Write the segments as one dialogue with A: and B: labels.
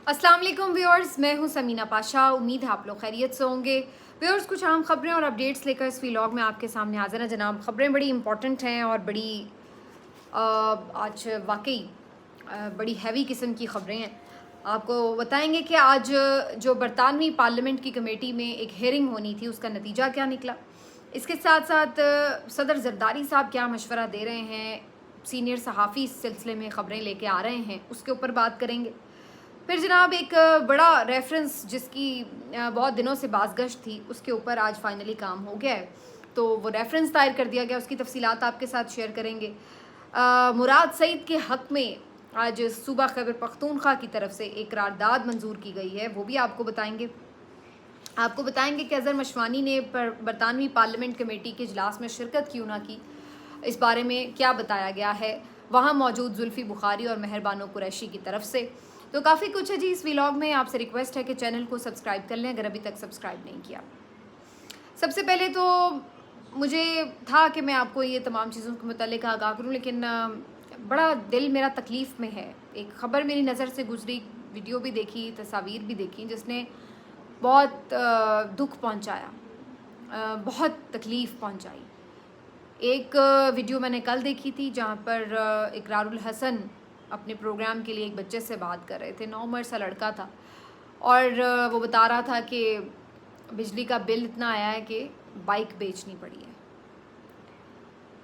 A: अस्सलाम वालेकुम व्यूअर्स, मैं हूं समीना पाशा। उम्मीद है आप लोग खैरियत से होंगे। व्यूअर्स, कुछ आम खबरें और अपडेट्स लेकर इस व्लॉग में आपके सामने हाजिर हैं जनाब। खबरें बड़ी इंपॉर्टेंट हैं और बड़ी आज वाकई बड़ी हैवी किस्म की खबरें हैं। आपको बताएंगे कि आज जो बरतानवी पार्लियामेंट की कमेटी में एक हेयरिंग होनी थी उसका नतीजा क्या निकला। इसके साथ साथ सदर जरदारी साहब क्या मशवरा दे रहे हैं, सीनियर सहाफ़ी इस सिलसिले में ख़बरें लेके आ रहे हैं, उसके ऊपर बात करेंगे। फिर जनाब एक बड़ा रेफरेंस जिसकी बहुत दिनों से बाज़गश्त थी, उसके ऊपर आज फाइनली काम हो गया है। तो वो रेफरेंस दायर कर दिया गया, उसकी तफसीलात आपके साथ शेयर करेंगे। मुराद सईद के हक़ में आज सूबा खैबर पख्तूनख्वा की तरफ से एक करारदाद मंजूर की गई है, वो भी आपको बताएंगे। आपको बताएंगे कि अज़हर मशवानी ने बरतानवी पार्लियामेंट कमेटी के इजलास में शिरकत क्यों ना की, इस बारे में क्या बताया गया है वहाँ मौजूद जुल्फ़ी बुखारी और मेहरबानो कुरैशी की तरफ से। तो काफ़ी कुछ है जी इस व्लॉग में। आपसे रिक्वेस्ट है कि चैनल को सब्सक्राइब कर लें अगर अभी तक सब्सक्राइब नहीं किया। सबसे पहले तो मुझे था कि मैं आपको ये तमाम चीज़ों के मुतालिक आगाह करूँ, लेकिन बड़ा दिल मेरा तकलीफ़ में है। एक ख़बर मेरी नज़र से गुजरी, वीडियो भी देखी, तस्वीर भी देखी, जिसने बहुत दुख पहुंचाया, बहुत तकलीफ़ पहुंचाई। एक वीडियो मैंने कल देखी थी जहां पर इकरारुल हसन अपने प्रोग्राम के लिए एक बच्चे से बात कर रहे थे। 9 उम्र सा लड़का था और वो बता रहा था कि बिजली का बिल इतना आया है कि बाइक बेचनी पड़ी है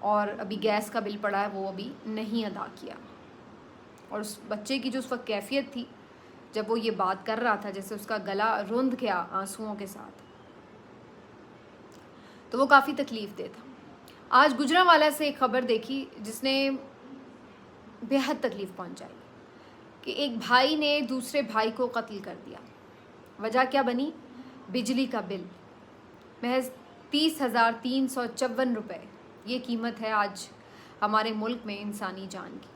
A: और अभी गैस का बिल पड़ा है, वो अभी नहीं अदा किया। और उस बच्चे की जो उस वक्त कैफियत थी जब वो ये बात कर रहा था, जैसे उसका गला रुंध गया आंसुओं के साथ, तो वो काफ़ी तकलीफ़ दे था। आज गुजरांवाला से एक ख़बर देखी जिसने बेहद तकलीफ़ पहुंचाई कि एक भाई ने दूसरे भाई को कत्ल कर दिया। वजह क्या बनी? बिजली का बिल महज 30,354 रुपये। ये कीमत है आज हमारे मुल्क में इंसानी जान की।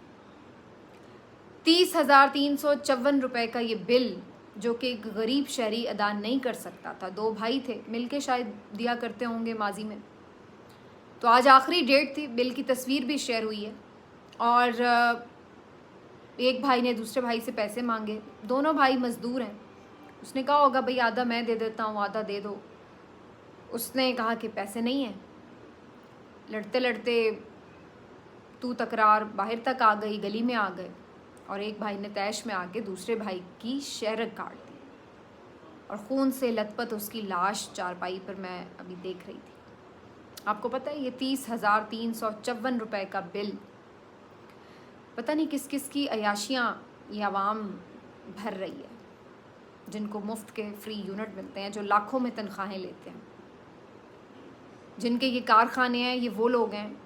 A: 30,354 रुपये का ये बिल, जो कि एक गरीब शहरी अदा नहीं कर सकता था। 2 भाई थे, मिलके शायद दिया करते होंगे माजी में। तो आज आखिरी डेट थी, बिल की तस्वीर भी शेयर हुई है और एक भाई ने दूसरे भाई से पैसे मांगे। दोनों भाई मज़दूर हैं। उसने कहा होगा भाई आधा मैं दे देता हूँ, आधा दे दो। उसने कहा कि पैसे नहीं हैं। लड़ते लड़ते तू तकरार बाहर तक आ गई, गली में आ गए और एक भाई ने तैश में आके दूसरे भाई की शहरक काट दी और खून से लथपथ उसकी लाश चारपाई पर मैं अभी देख रही थी। आपको पता है ये 30,354 रुपये का बिल, पता नहीं किस किस की अयाशियाँ ये आवाम भर रही है, जिनको मुफ्त के फ्री यूनिट मिलते हैं, जो लाखों में तनख्वाहें लेते हैं, जिनके ये कारखाने हैं। ये वो लोग हैं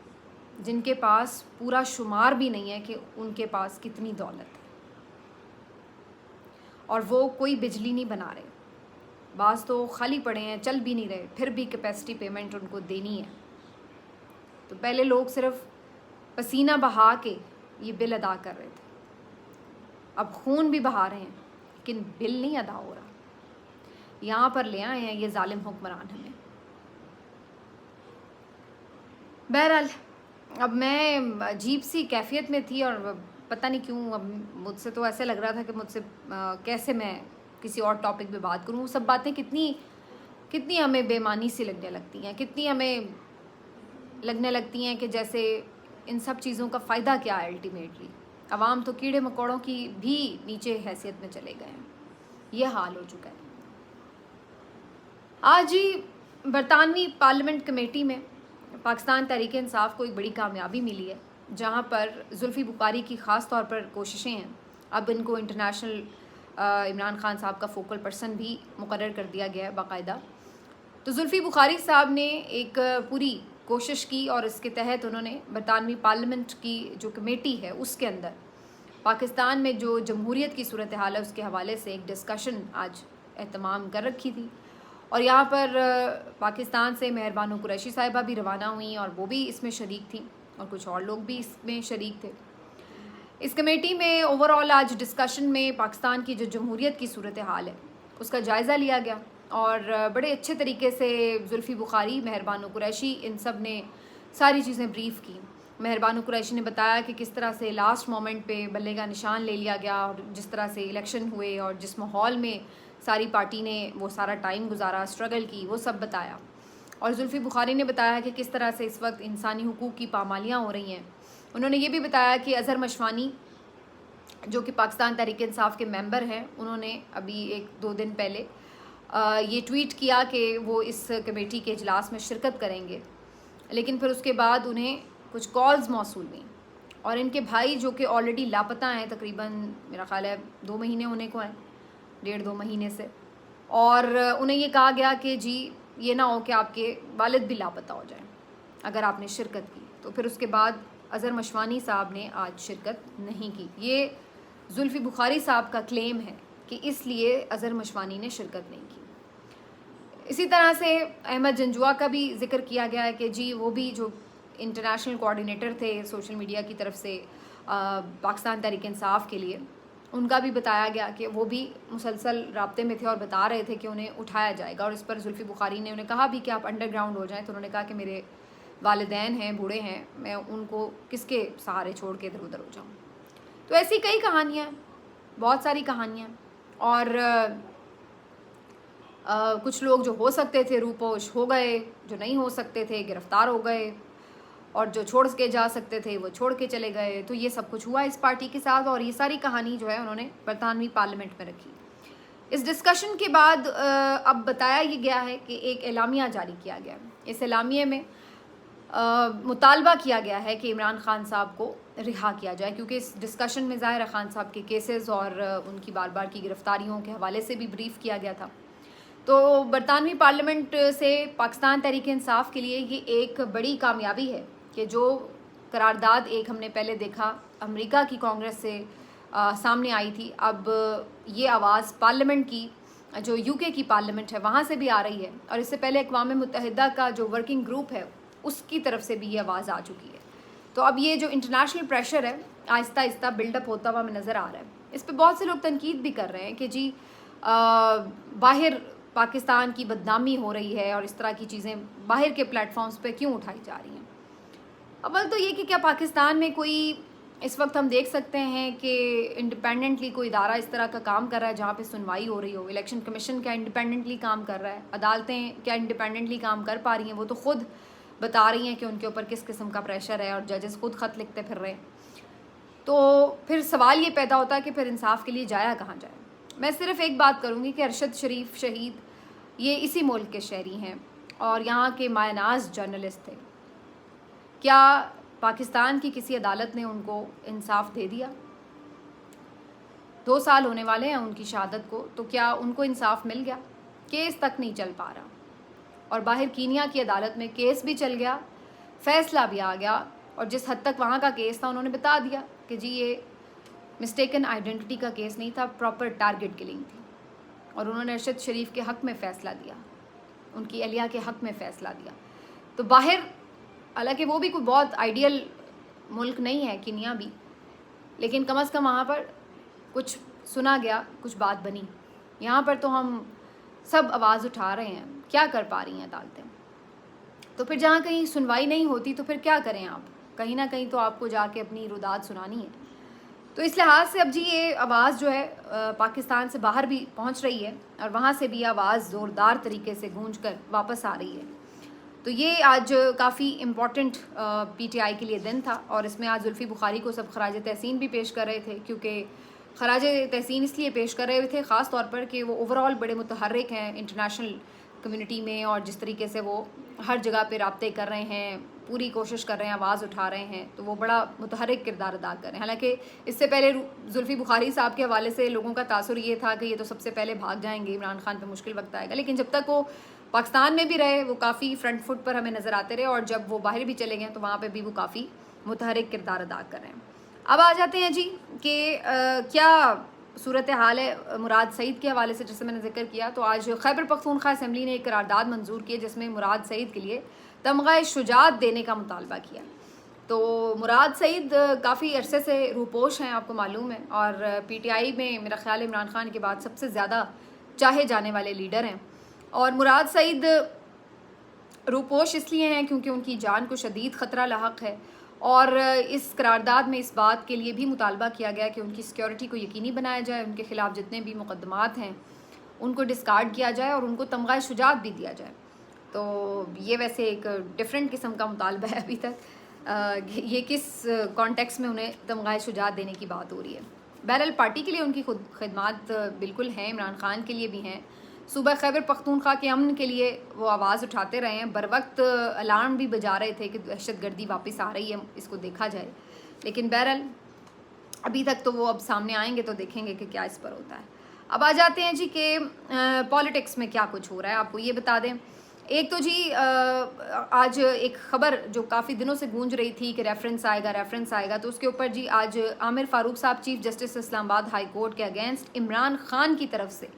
A: जिनके पास पूरा शुमार भी नहीं है कि उनके पास कितनी दौलत है, और वो कोई बिजली नहीं बना रहे। बाज़ तो खाली पड़े हैं, चल भी नहीं रहे, फिर भी कैपेसिटी पेमेंट उनको देनी है। तो पहले लोग सिर्फ पसीना बहा के ये बिल अदा कर रहे थे, अब खून भी बहा रहे हैं लेकिन बिल नहीं अदा हो रहा। यहाँ पर ले आए हैं ये जालिम हुक्मरान हमें। बहरहाल अब मैं अजीब सी कैफियत में थी और पता नहीं क्यों अब मुझसे तो ऐसे लग रहा था कि मुझसे कैसे मैं किसी और टॉपिक पे बात करूँ। सब बातें कितनी कितनी हमें बेमानी सी लगने लगती हैं, कितनी हमें लगने लगती हैं कि जैसे इन सब चीज़ों का फ़ायदा क्या है अल्टीमेटली। अवाम तो कीड़े मकोड़ों की भी नीचे हैसियत में चले गए हैं। ये हाल हो चुका है। आज ही बरतानवी पार्लियामेंट कमेटी में पाकिस्तान तहरीक इंसाफ को एक बड़ी कामयाबी मिली है, जहां पर जुल्फ़ी बुखारी की ख़ास तौर पर कोशिशें हैं। अब इनको इंटरनेशनल इमरान खान साहब का फोकल पर्सन भी मुकर्रर कर दिया गया है बाकायदा। तो जुल्फ़ी बुखारी साहब ने एक पूरी कोशिश की और इसके तहत उन्होंने बरतानवी पार्लियामेंट की जो कमेटी है उसके अंदर पाकिस्तान में जो जमहूरियत की सूरत हाल है उसके हवाले से एक डिस्कशन आज एहतमाम कर रखी थी। और यहाँ पर पाकिस्तान से मेहरबानो कुरैशी साहिबा भी रवाना हुई और वो भी इसमें शरीक थी और कुछ और लोग भी इसमें शरीक थे। इस कमेटी में ओवरऑल आज डिस्कशन में पाकिस्तान की जो जमहूरियत की सूरत हाल है उसका जायज़ा लिया गया और बड़े अच्छे तरीके से जुल्फ़ी बुखारी, मेहरबानो कुरैशी, इन सब ने सारी चीज़ें ब्रीफ़ की। मेहरबानू कुरैशी ने बताया कि किस तरह से लास्ट मोमेंट पे बल्ले का निशान ले लिया गया और जिस तरह से इलेक्शन हुए और जिस माहौल में सारी पार्टी ने वो सारा टाइम गुजारा, स्ट्रगल की, वो सब बताया। और जुल्फ़ी बुखारी ने बताया कि किस तरह से इस वक्त इंसानी हुकूक़ की पामालियाँ हो रही हैं। उन्होंने ये भी बताया कि अज़हर मशवानी जो कि पाकिस्तान तहरीक इंसाफ के मेंबर हैं, उन्होंने अभी 1-2 दिन पहले ये ट्वीट किया कि वो इस कमेटी के इजलास में शिरकत करेंगे, लेकिन फिर उसके बाद उन्हें कुछ कॉल्स मौसूल हुई और इनके भाई जो कि ऑलरेडी लापता हैं, तकरीबन मेरा ख़्याल है 2 महीने होने को हैं, 1.5-2 महीने से, और उन्हें ये कहा गया कि जी ये ना हो कि आपके वालिद भी लापता हो जाएं अगर आपने शिरकत की। तो फिर उसके बाद अज़हर मशवानी साहब ने आज शिरकत नहीं की। ये जुल्फ़ी बुखारी साहब का क्लेम है कि इसलिए अज़हर मशवानी ने शिरकत नहीं की। इसी तरह से अहमद जंजुआ का भी जिक्र किया गया है कि जी वो भी जो इंटरनेशनल कोऑर्डिनेटर थे सोशल मीडिया की तरफ से पाकिस्तान तहरीक इंसाफ के लिए, उनका भी बताया गया कि वो भी मुसलसल राब्ते में थे और बता रहे थे कि उन्हें उठाया जाएगा। और इस पर जुल्फ़ी बुखारी ने उन्हें कहा भी कि आप अंडरग्राउंड हो जाएं, तो उन्होंने कहा कि मेरे वालिदैन हैं, बूढ़े हैं, मैं उनको किसके सहारे छोड़ के इधर उधर हो जाऊँ। तो ऐसी कई कहानियाँ, बहुत सारी कहानियाँ। और कुछ लोग जो हो सकते थे रूपोश हो गए, जो नहीं हो सकते थे गिरफ्तार हो गए, और जो छोड़ के जा सकते थे वो छोड़ के चले गए। तो ये सब कुछ हुआ इस पार्टी के साथ, और ये सारी कहानी जो है उन्होंने बरतानवी पार्लियामेंट में रखी। इस डिस्कशन के बाद अब बताया ये गया है कि एक एलामिया जारी किया गया। इस एलामिये में मुतालबा किया गया है कि इमरान खान साहब को रिहा किया जाए, क्योंकि इस डिस्कशन में ज़ाहिर खान साहब के केसेस और उनकी बार बार की गिरफ्तारियों के हवाले से भी ब्रीफ किया गया था। तो बरतानवी पार्लियामेंट से पाकिस्तान तहरीक इंसाफ के लिए ये एक बड़ी कामयाबी है कि जो करारदाद एक हमने पहले देखा अमेरिका की कांग्रेस से सामने आई थी, अब ये आवाज़ पार्लियामेंट की, जो यूके की पार्लियामेंट है, वहाँ से भी आ रही है। और इससे पहले अक़वाम मुत्तहिदा का जो वर्किंग ग्रुप है उसकी तरफ से भी ये आवाज़ आ चुकी है। तो अब ये जो इंटरनेशनल प्रेशर है आहिस्ता आहिस्ता बिल्डअप होता हुआ हमें नज़र आ रहा है। इस पर बहुत से लोग तनकीद भी कर रहे हैं कि जी बाहर पाकिस्तान की बदनामी हो रही है और इस तरह की चीज़ें बाहर के प्लेटफॉर्म्स पे क्यों उठाई जा रही हैं। अव्वल तो ये कि क्या पाकिस्तान में कोई इस वक्त हम देख सकते हैं कि इंडिपेंडेंटली कोई इदारा इस तरह का काम कर रहा है जहाँ पे सुनवाई हो रही हो। इलेक्शन कमीशन क्या इंडिपेंडेंटली काम कर रहा है? अदालतें क्या इंडिपेंडेंटली काम कर पा रही हैं? वो तो ख़ुद बता रही हैं कि उनके ऊपर किस किस्म का प्रेशर है और जजेस खुद ख़त लिखते फिर रहे हैं। तो फिर सवाल ये पैदा होता है कि फिर इंसाफ के लिए जाया कहाँ जाए। मैं सिर्फ एक बात करूँगी कि अरशद शरीफ शहीद ये इसी मुल्क के शहरी हैं और यहाँ के मायनाज जर्नलिस्ट थे। क्या पाकिस्तान की किसी अदालत ने उनको इंसाफ दे दिया? 2 साल होने वाले हैं उनकी शहादत को, तो क्या उनको इंसाफ मिल गया? केस तक नहीं चल पा रहा, और बाहर कीनिया की अदालत में केस भी चल गया, फ़ैसला भी आ गया, और जिस हद तक वहाँ का केस था उन्होंने बता दिया कि जी ये मिस्टेकन आइडेंटिटी का केस नहीं था, प्रॉपर टारगेट किलिंग थी। और उन्होंने अरशद शरीफ के हक़ में फ़ैसला दिया, उनकी अहलिया के हक़ में फ़ैसला दिया। तो बाहर, हालांकि वो भी कोई बहुत आइडियल मुल्क नहीं है कीनिया भी, लेकिन कम अज़ कम वहाँ पर कुछ सुना गया, कुछ बात बनी। यहाँ पर तो हम सब आवाज़ उठा रहे हैं, क्या कर पा रही हैं अदालतें? तो फिर जहाँ कहीं सुनवाई नहीं होती तो फिर क्या करें आप? कहीं ना कहीं तो आपको जाके अपनी रुदाद सुनानी है। तो इस लिहाज से अब जी ये आवाज़ जो है पाकिस्तान से बाहर भी पहुँच रही है और वहाँ से भी आवाज़ ज़ोरदार तरीके से गूंज कर वापस आ रही है। तो ये आज काफ़ी इम्पॉर्टेंट PTI के लिए दिन था, और इसमें आज जुल्फ़ी बुखारी को सब खराज तहसीन भी पेश कर रहे थे, क्योंकि खराज तहसीन इसलिए पेश कर रहे थे ख़ास तौर पर कि वो ओवरऑल बड़े मुतहर्रिक हैं इंटरनेशनल कम्युनिटी में, और जिस तरीके से वो हर जगह पे राब्ते कर रहे हैं, पूरी कोशिश कर रहे हैं, आवाज़ उठा रहे हैं, तो वो बड़ा मुतहर्रिक किरदार अदा कर रहे हैं। हालांकि इससे पहले जुल्फ़ी बुखारी साहब के हवाले से लोगों का तासुर ये था कि ये तो सबसे पहले भाग जाएंगे, इमरान खान पे मुश्किल वक्त आएगा, लेकिन जब तक वो पाकिस्तान में भी रहे वो काफ़ी फ्रंट फुट पर हमें नज़र आते रहे, और जब वो बाहर भी चले गए तो वहाँ पर भी वो काफ़ी मुतहर्रिक किरदार अदा कर रहे हैं। अब आ जाते हैं जी कि क्या सूरत हाल है मुराद सईद के हवाले से। जैसे मैंने जिक्र किया, तो आज खैबर पख्तूनख्वा असम्बली ने एक करारदाद मंजूर की जिसमें मुराद सईद के लिए तमगा शुजात देने का मुतालबा किया। तो मुराद सईद काफ़ी अरसे से रूपोश हैं, आपको मालूम है, और PTI में मेरा ख्याल इमरान खान के बाद सबसे ज़्यादा चाहे जाने वाले लीडर हैं। और मुराद सईद रूपोश इसलिए हैं क्योंकि उनकी जान को शदीद ख़तरा लाहक है, और इस करारदाद में इस बात के लिए भी मुतालबा किया गया कि उनकी सिक्योरिटी को यकीनी बनाया जाए, उनके खिलाफ जितने भी मुकदमात हैं उनको डिस्कार्ड किया जाए और उनको तमगा शुजात भी दिया जाए। तो ये वैसे एक डिफरेंट किस्म का मुतालबा है अभी तक, ये किस कॉन्टेक्स्ट में उन्हें तमगा शुजात देने की बात हो रही है। बहरहाल पार्टी के लिए उनकी खिदमात बिल्कुल हैं, इमरान खान के लिए भी हैं, सूबा खैबर पख्तूनख्वा के अमन के लिए वो आवाज़ उठाते रहे हैं, बर वक्त अलार्म भी बजा रहे थे कि दहशत गर्दी वापस आ रही है, इसको देखा जाए। लेकिन बहरहाल अभी तक तो वो अब सामने आएंगे तो देखेंगे कि क्या इस पर होता है। अब आ जाते हैं जी कि पॉलिटिक्स में क्या कुछ हो रहा है, आपको ये बता दें। एक तो जी आज एक ख़बर जो काफ़ी दिनों से गूंज रही थी कि रेफरेंस आएगा, तो उसके ऊपर जी आज आमिर फ़ारूक साहब chief justice Islamabad high court के अगेंस्ट इमरान खान की तरफ से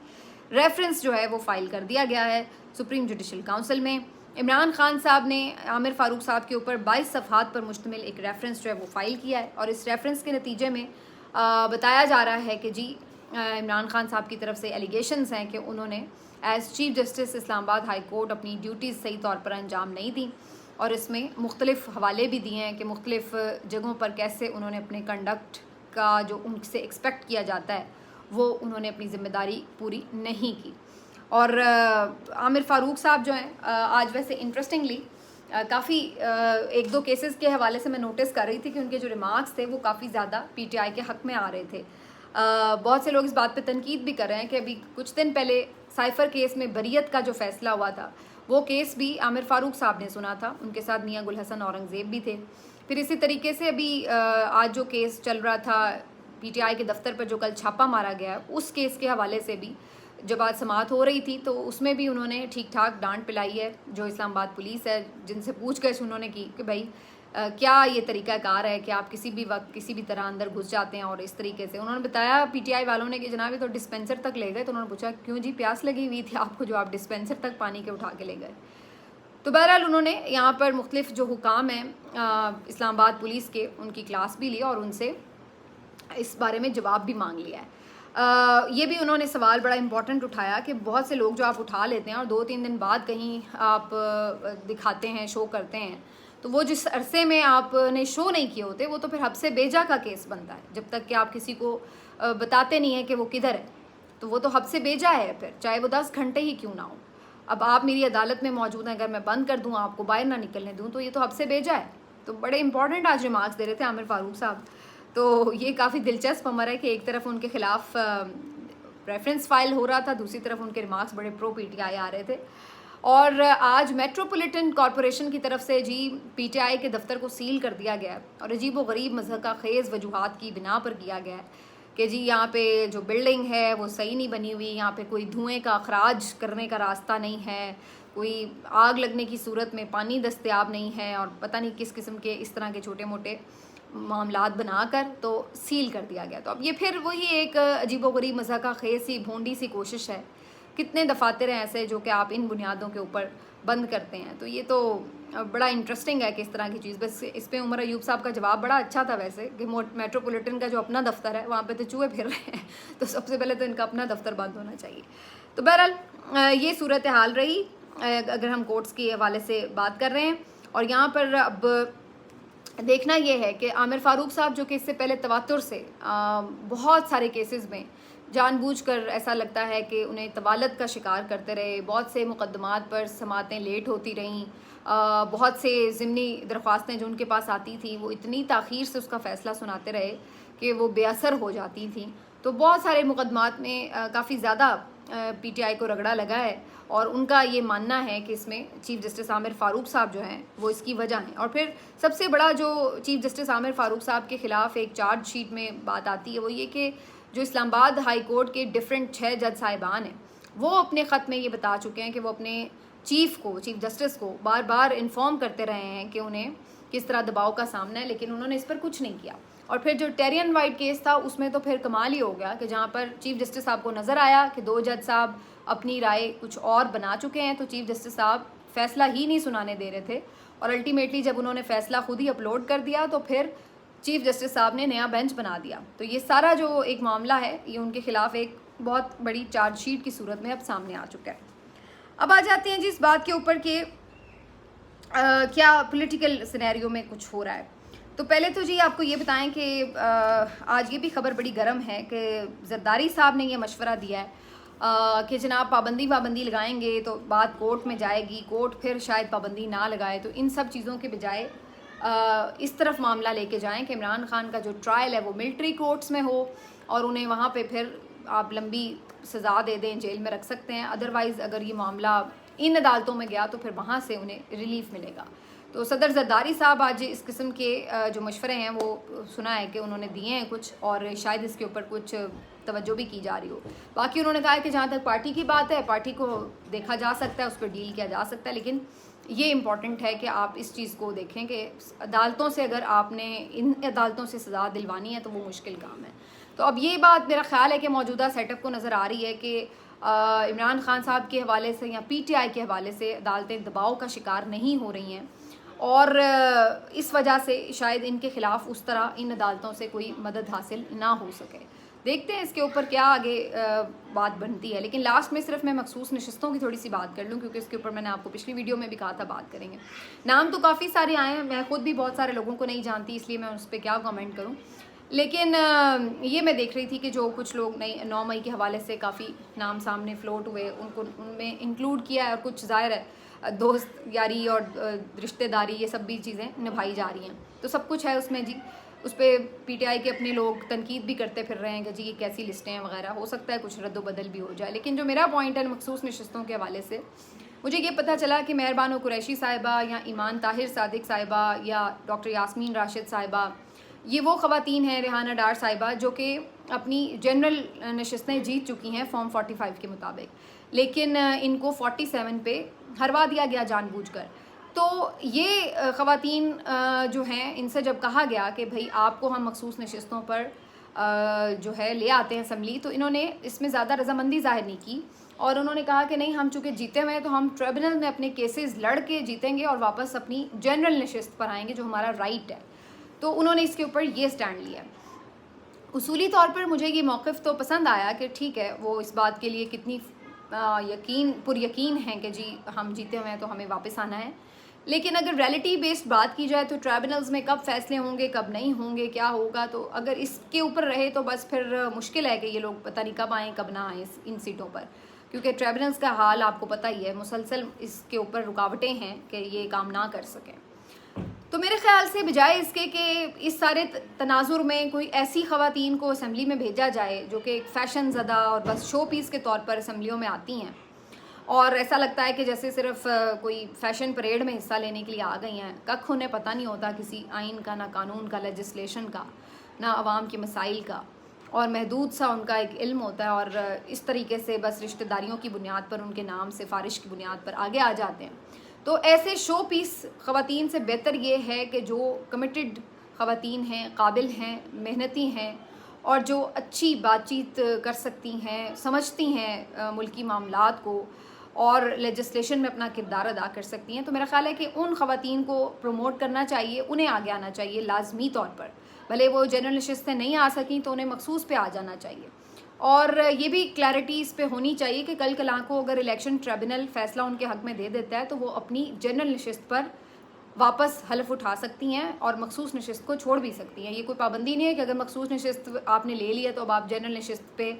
A: रेफरेंस जो है वो फ़ाइल कर दिया गया है सुप्रीम जुडिशल काउंसिल में। इमरान खान साहब ने आमिर फ़ारूक साहब के ऊपर 22 सफ़हात पर मुश्तमिल एक रेफरेंस जो है वो फ़ाइल किया है और इस रेफरेंस के नतीजे में बताया जा रहा है कि जी इमरान खान साहब की तरफ से एलिगेशंस हैं कि उन्होंने as chief justice Islamabad high court अपनी ड्यूटीज़ सही तौर पर अंजाम नहीं दी और इसमें मुख्तलिफ हवाले भी दिए हैं कि मुख्तलिफ जगहों पर कैसे उन्होंने अपने कंडक्ट का जो उनसे एक्सपेक्ट किया जाता है वो उन्होंने अपनी ज़िम्मेदारी पूरी नहीं की। और आमिर फ़ारूक साहब जो हैं आज वैसे इंटरेस्टिंगली काफ़ी एक दो केसेस के हवाले से मैं नोटिस कर रही थी कि उनके जो रिमार्क्स थे वो काफ़ी ज़्यादा पीटीआई के हक़ में आ रहे थे। बहुत से लोग इस बात पे तनकीद भी कर रहे हैं कि अभी कुछ दिन पहले साइफ़र केस में बरियत का जो फ़ैसला हुआ था वो केस भी आमिर फ़ारूक साहब ने सुना था, उनके साथ मियां गुल हसन औरंगज़ेब भी थे। फिर इसी तरीके से अभी आज जो केस चल रहा था पीटीआई के दफ्तर पर जो कल छापा मारा गया उस केस के हवाले से भी जब आज समाअत हो रही थी तो उसमें भी उन्होंने ठीक ठाक डांट पिलाई है जो इस्लामाबाद पुलिस है, जिनसे पूछगछ उन्होंने की कि भाई क्या ये तरीक़ाकार है कि आप किसी भी वक्त किसी भी तरह अंदर घुस जाते हैं। और इस तरीके से उन्होंने बताया पीटीआई वालों ने कि जनाब ये तो डिस्पेंसर तक ले गए। तो उन्होंने पूछा क्यों जी, प्यास लगी हुई थी आपको जो आप डिस्पेंसर तक पानी के उठा के ले गए। तो बहरहाल उन्होंने यहाँ पर मुख्तलिफ जो हुकाम हैं इस्लामाबाद पुलिस के उनकी क्लास भी ली और उनसे इस बारे में जवाब भी मांग लिया है। ये भी उन्होंने सवाल बड़ा इम्पॉर्टेंट उठाया कि बहुत से लोग जो आप उठा लेते हैं और 2-3 दिन बाद कहीं आप दिखाते हैं, शो करते हैं, तो वो जिस अरसे में आपने शो नहीं किए होते वो तो फिर हद से बेजा का केस बनता है। जब तक कि आप किसी को बताते नहीं हैं कि वो किधर है तो वो तो हद से बेजा है, फिर चाहे वो 10 घंटे ही क्यों ना हो। अब आप मेरी अदालत में मौजूद हैं, अगर मैं बंद कर दूँ, आपको बाहर ना निकलने दूँ, तो ये तो हद से बेजा है। तो बड़े इंपॉर्टेंट आज रिमार्क्स दे रहे थे आमिर फ़ारूक साहब। तो ये काफ़ी दिलचस्प अमर है कि एक तरफ उनके ख़िलाफ़ रेफरेंस फाइल हो रहा था, दूसरी तरफ उनके रिमार्क्स बड़े प्रो पीटीआई आ रहे थे। और आज मेट्रोपॉलिटन कॉरपोरेशन की तरफ से जी पीटीआई के दफ्तर को सील कर दिया गया है और अजीब व गरीब मज़हका ख़ेज़ वजूहात की बिना पर किया गया है कि जी यहाँ पे जो बिल्डिंग है वो सही नहीं बनी हुई, यहाँ पे कोई धुएं का अखराज करने का रास्ता नहीं है, कोई आग लगने की सूरत में पानी दस्तयाब नहीं है और पता नहीं किस किस्म के इस तरह के छोटे मोटे मामलात बनाकर तो सील कर दिया गया। तो अब ये फिर वही एक अजीबोगरीब मज़हका ख़ेज़ सी भोंडी सी कोशिश है। कितने दफातर हैं ऐसे जो कि आप इन बुनियादों के ऊपर बंद करते हैं। तो ये तो बड़ा इंटरेस्टिंग है कि इस तरह की चीज़। बस इस पर उमर अयूब साहब का जवाब बड़ा अच्छा था वैसे कि मेट्रोपॉलिटन का जो अपना दफ्तर है वहाँ पे तो चूहे फिर रहे हैं, तो सबसे पहले तो इनका अपना दफ्तर बंद होना चाहिए। तो बहरहाल ये सूरत हाल रही अगर हम कोर्ट्स के हवाले से बात कर रहे हैं। और यहाँ पर अब देखना ये है कि आमिर फ़ारूक साहब जो कि इससे पहले तवातुर से बहुत सारे केसेस में जानबूझकर ऐसा लगता है कि उन्हें तवालत का शिकार करते रहे, बहुत से मुकदमात पर समातें लेट होती रहीं, बहुत से ज़िमनी दरख्वास्तें जो उनके पास आती थी वो इतनी ताख़ीर से उसका फ़ैसला सुनाते रहे कि वो बेअसर हो जाती थी। तो बहुत सारे मुकदमात में काफ़ी ज़्यादा पीटीआई को रगड़ा लगा है और उनका ये मानना है कि इसमें चीफ़ जस्टिस आमिर फ़ारूक साहब जो हैं वो इसकी वजह हैं। और फिर सबसे बड़ा जो चीफ़ जस्टिस आमिर फ़ारूक साहब के ख़िलाफ़ एक चार्जशीट में बात आती है वो ये कि जो इस्लामाबाद हाई कोर्ट के डिफरेंट 6 जज साहिबान हैं वो अपने ख़त में ये बता चुके हैं कि वो अपने चीफ़ जस्टिस को बार बार इन्फॉर्म करते रहे हैं कि उन्हें किस तरह दबाव का सामना है, लेकिन उन्होंने इस पर कुछ नहीं किया। और फिर जो टेरियन वाइट केस था उसमें तो फिर कमाल ही हो गया कि जहाँ पर चीफ़ जस्टिस साहब को नज़र आया कि 2 जज साहब अपनी राय कुछ और बना चुके हैं तो चीफ़ जस्टिस साहब फ़ैसला ही नहीं सुनाने दे रहे थे। और अल्टीमेटली जब उन्होंने फ़ैसला खुद ही अपलोड कर दिया तो फिर चीफ़ जस्टिस साहब ने नया बेंच बना दिया। तो ये सारा जो एक मामला है ये उनके ख़िलाफ़ एक बहुत बड़ी चार्जशीट की सूरत में अब सामने आ चुका है। अब आ जाते हैं जी इस बात के ऊपर कि क्या पॉलिटिकल सिनेरियो में कुछ हो रहा है। तो पहले तो जी आपको ये बताएं कि आज ये भी खबर बड़ी गर्म है कि जरदारी साहब ने ये मशवरा दिया है कि जनाब पाबंदी लगाएंगे तो बात कोर्ट में जाएगी, कोर्ट फिर शायद पाबंदी ना लगाए। तो इन सब चीज़ों के बजाय इस तरफ मामला लेके जाएं कि इमरान खान का जो ट्रायल है वो मिलिट्री कोर्ट्स में हो और उन्हें वहाँ पे फिर आप लंबी सज़ा दे दें, जेल में रख सकते हैं। अदरवाइज़ अगर ये मामला इन अदालतों में गया तो फिर वहाँ से उन्हें रिलीफ मिलेगा। तो सदर जरदारी साहब आज इस किस्म के जो मशवरे हैं वो सुना है कि उन्होंने दिए हैं कुछ, और शायद इसके ऊपर कुछ तवज्जो भी की जा रही हो। बाकी उन्होंने कहा है कि जहाँ तक पार्टी की बात है, पार्टी को देखा जा सकता है, उस पर डील किया जा सकता है, लेकिन ये इम्पॉर्टेंट है कि आप इस चीज़ को देखें कि अदालतों से अगर आपने इन अदालतों से सज़ा दिलवानी है तो वो मुश्किल काम है। तो अब ये बात मेरा ख्याल है कि मौजूदा सेटअप को नज़र आ रही है कि इमरान खान साहब के हवाले से या PTI के हवाले से अदालतें दबाव का शिकार नहीं हो रही हैं और इस वजह से शायद इनके ख़िलाफ़ उस तरह इन अदालतों से कोई मदद हासिल ना हो सके। देखते हैं इसके ऊपर क्या आगे बात बनती है। लेकिन लास्ट में सिर्फ मैं मखसूस नशिस्तों की थोड़ी सी बात कर लूँ, क्योंकि इसके ऊपर मैंने आपको पिछली वीडियो में भी कहा था बात करेंगे। नाम तो काफ़ी सारे आए हैं, मैं खुद भी बहुत सारे लोगों को नहीं जानती, इसलिए मैं उस पर क्या कमेंट करूँ। लेकिन ये मैं देख रही थी कि जो कुछ लोग 9 मई के हवाले से काफ़ी नाम सामने फ्लोट हुए, उनको उनमें इंक्लूड किया है, और कुछ ज़ाहिर है दोस्त यारी और रिश्तेदारी ये सब भी चीज़ें निभाई जा रही हैं, तो सब कुछ है उसमें जी। उस पर PTI के अपने लोग तनकीद भी करते फिर रहे हैं कि जी ये कैसी लिस्टें हैं वगैरह, हो सकता है कुछ रद्द बदल भी हो जाए। लेकिन जो मेरा पॉइंट है मखसूस नशिस्तों के हवाले से, मुझे ये पता चला कि मेहरबानो कुरैशी साहिबा या ईमान ताहिर सादिक साहिबा या डॉक्टर यास्मीन राशिद साहिबा, ये वो ख़वातीन हैं, रेहाना डार साहिबा, जो कि अपनी जनरल नशिस्तें जीत चुकी हैं फॉर्म 45 के मुताबिक, लेकिन इनको 47 पे हरवा दिया गया जानबूझकर। तो ये ख़वातीन जो हैं, इनसे जब कहा गया कि भाई आपको हम मखसूस नशिस्तों पर जो है ले आते हैं असम्बली, तो इन्होंने इसमें ज़्यादा रजामंदी ज़ाहिर नहीं की और उन्होंने कहा कि नहीं, हम चूँकि जीते हुए हैं तो हम ट्रिब्यूनल में अपने केसेस लड़ के जीतेंगे और वापस अपनी जनरल नशिस्त पर आएंगे, जो हमारा राइट है। तो उन्होंने इसके ऊपर ये स्टैंड लिया। उसूली तौर पर मुझे ये मौक़िफ़ तो पसंद आया कि ठीक है, वो इस बात के लिए कितनी पुरयकीन हैं कि जी हम जीते हुए हैं तो हमें वापस आना है। लेकिन अगर रियलिटी बेस्ड बात की जाए तो ट्राइब्यूनल्स में कब फैसले होंगे, कब नहीं होंगे, क्या होगा, तो अगर इसके ऊपर रहे तो बस फिर मुश्किल है कि ये लोग पता नहीं कब आएँ कब ना आएँ इन सीटों पर, क्योंकि ट्राइब्यूनल्स का हाल आपको पता ही है, मुसलसल इसके ऊपर रुकावटें हैं कि ये काम ना कर सकें। तो मेरे ख्याल से बजाय इसके कि इस सारे तनाजुर में कोई ऐसी ख़वातीन को असम्बली में भेजा जाए जो कि एक फ़ैशन ज़दा और बस शो पीस के तौर पर असम्बलियों में आती हैं और ऐसा लगता है कि जैसे सिर्फ कोई फ़ैशन परेड में हिस्सा लेने के लिए आ गई हैं, कख उन्हें पता नहीं होता किसी आइन का, ना कानून का, लेजिस्लेशन का, ना अवाम के मसाइल का, और महदूद सा उनका एक इल्म होता है और इस तरीके से बस रिश्तेदारियों की बुनियाद पर, उनके नाम सिफारिश की बुनियाद पर आगे आ जाते हैं। तो ऐसे शो पीस ख़वातीन से बेहतर ये है कि जो कमिटेड ख़वातीन हैं, काबिल हैं, मेहनती हैं और जो अच्छी बातचीत कर सकती हैं, समझती हैं मुल्की मामलात को और लेजिस्लेशन में अपना किरदार अदा कर सकती हैं, तो मेरा ख़्याल है कि उन ख़वातीन को प्रमोट करना चाहिए, उन्हें आगे आना चाहिए लाजमी तौर पर। भले वो जनरल नशिस्तें नहीं आ सकें तो उन्हें मखसूस पे आ जाना चाहिए। और ये भी क्लैरिटी इस पे होनी चाहिए कि कल कलां को अगर इलेक्शन ट्रिब्यूनल फ़ैसला उनके हक़ में दे देता है तो वो अपनी जनरल नशिस्त पर वापस हलफ उठा सकती हैं और मखसूस नशिस्त को छोड़ भी सकती हैं। ये कोई पाबंदी नहीं है कि अगर मखसूस नशिस्त आपने ले लिया तो अब आप जनरल नशिस्त पे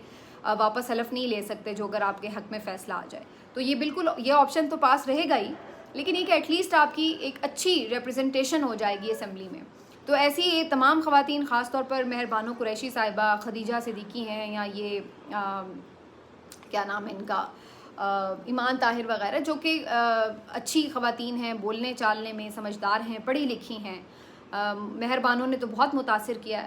A: वापस हलफ नहीं ले सकते, जो अगर आपके हक़ में फ़ैसला आ जाए। तो ये बिल्कुल, ये ऑप्शन तो पास रहेगा ही, लेकिन ये कि एटलीस्ट आपकी एक अच्छी रिप्रेजेंटेशन हो जाएगी असम्बली में। तो ऐसी ये तमाम ख़वातीन, ख़ास तौर पर मेहरबानो कुरैशी साहिबा, खदीजा सिद्दीकी हैं, या ये क्या नाम है इनका, ईमान ताहिर वग़ैरह, जो कि अच्छी ख़वातीन हैं, बोलने चालने में समझदार हैं, पढ़ी लिखी हैं। मेहरबानों ने तो बहुत मुतासिर किया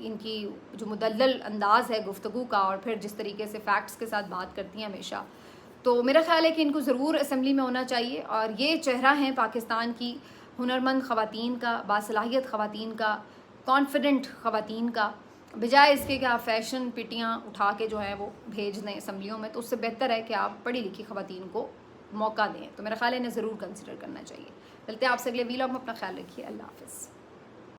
A: इनकी जो मुदल्लल अंदाज़ है गुफ्तगू का, और फिर जिस तरीके से फ़ैक्ट्स के साथ बात करती हैं हमेशा। तो मेरा ख़्याल है कि इनको ज़रूर असम्बली में होना चाहिए, और ये चेहरा है पाकिस्तान की हुनरमंद ख़वातीन का, बासलाहियत ख़वातीन का, कॉन्फिडेंट ख़वातीन का, बजाय इसके कि आप फ़ैशन पिटियाँ उठा के जो है वो भेज दें असम्बलियों में। तो उससे बेहतर है कि आप पढ़ी लिखी ख़वातीन को मौका दें। तो मेरा ख़्याल है इन्हें ज़रूर कंसिडर करना चाहिए। चलते हैं आपसे अगले वीलॉग में, अपना ख्याल रखिए, अल्लाह हाफ़िज़।